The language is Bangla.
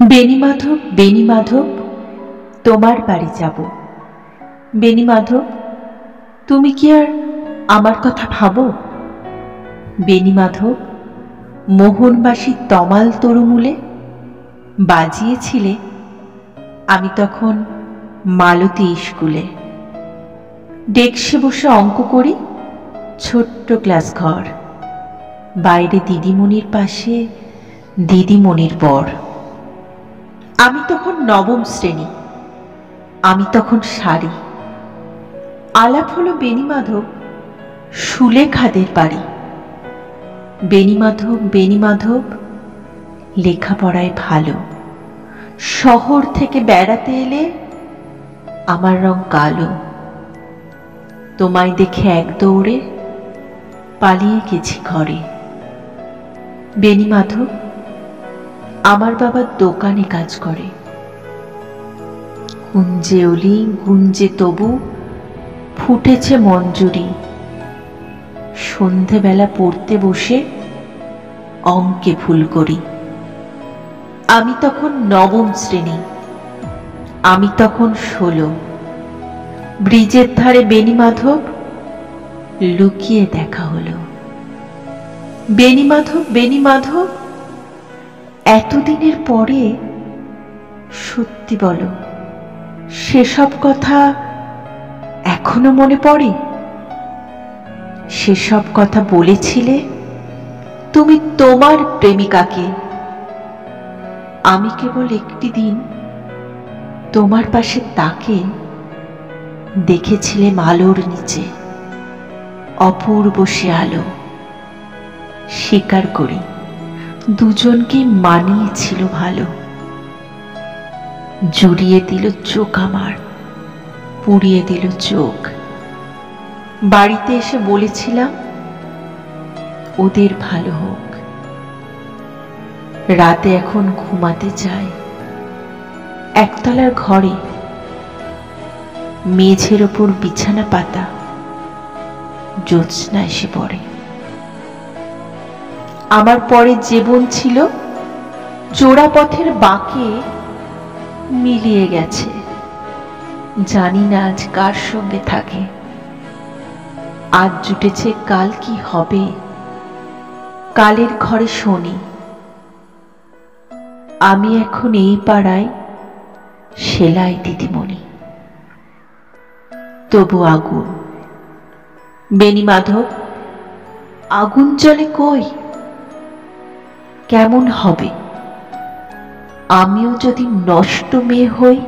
বেণীমাধব, বেণীমাধব, তোমার বাড়ি যাব। বেণীমাধব, তুমি কি আর আমার কথা ভাবো? বেণীমাধব, মোহনবাসী তমাল তরুমূলে বাজিয়েছিলে, আমি তখন মালতী স্কুলে ডেস্কে বসে অঙ্ক করি। ছোট্ট ক্লাস ঘর, বাইরে দিদিমণির পাশে দিদিমণির বর। আমি তখন নবম শ্রেণী, আমি তখন শাড়ি। আলাপ হলো বেণীমাধব সুলেখাদের বাড়ি। বেণীমাধব, বেণীমাধব, লেখাপড়ায় ভালো, শহর থেকে বেড়াতে এলে আমার রং কালো। তোমায় দেখে এক দৌড়ে পালিয়ে গেছি ঘরে। বেণীমাধব, আমার বাবা দোকানে কাজ করে। গুঞ্জে অলি গুঞ্জে তবু ফুটেছে মঞ্জুরি। সন্ধেবেলা পড়তে বসে অঙ্কে ভুল করি। আমি তখন নবম শ্রেণী, আমি তখন 16। ব্রিজের ধারে বেণীমাধব লুকিয়ে দেখা হলো। বেণীমাধব, বেণীমাধব, এতদিনের পরে সত্যি বলো, সেসব কথা এখনো মনে পড়ে? সেসব কথা বলেছিলে তুমি তোমার প্রেমিকাকে। আমি কেবল একটি দিন তোমার পাশে তাকে দেখেছিলেম আলোর নিচে, অপূর্ব সে আলো। স্বীকার করি, দুজনকে মানিয়েছিল ভালো। জুড়িয়ে দিল চোখ আমার, পুড়িয়ে দিল চোখ। বাড়িতে এসে বলেছিলাম ওদের ভালো হোক। রাতে এখন ঘুমাতে যাই একতলার ঘরে, মেঝের ওপর বিছানা পাতা, জ্যোৎস্না এসে পড়ে। আমার পরে যে বোন ছিল চোরা পথের বাঁকে মিলিয়ে গেছে, জানি না আজ কার সঙ্গে থাকে। আজ জুটেছে কাল কি হবে, কালের ঘরে শনি। আমি এখন এই পাড়ায় সেলাই দিদিমণি। তবু আগুন। বেণীমাধব, আগুন জ্বলে কই? কেমন হবে আমিও যদি নষ্ট মেয়ে হই?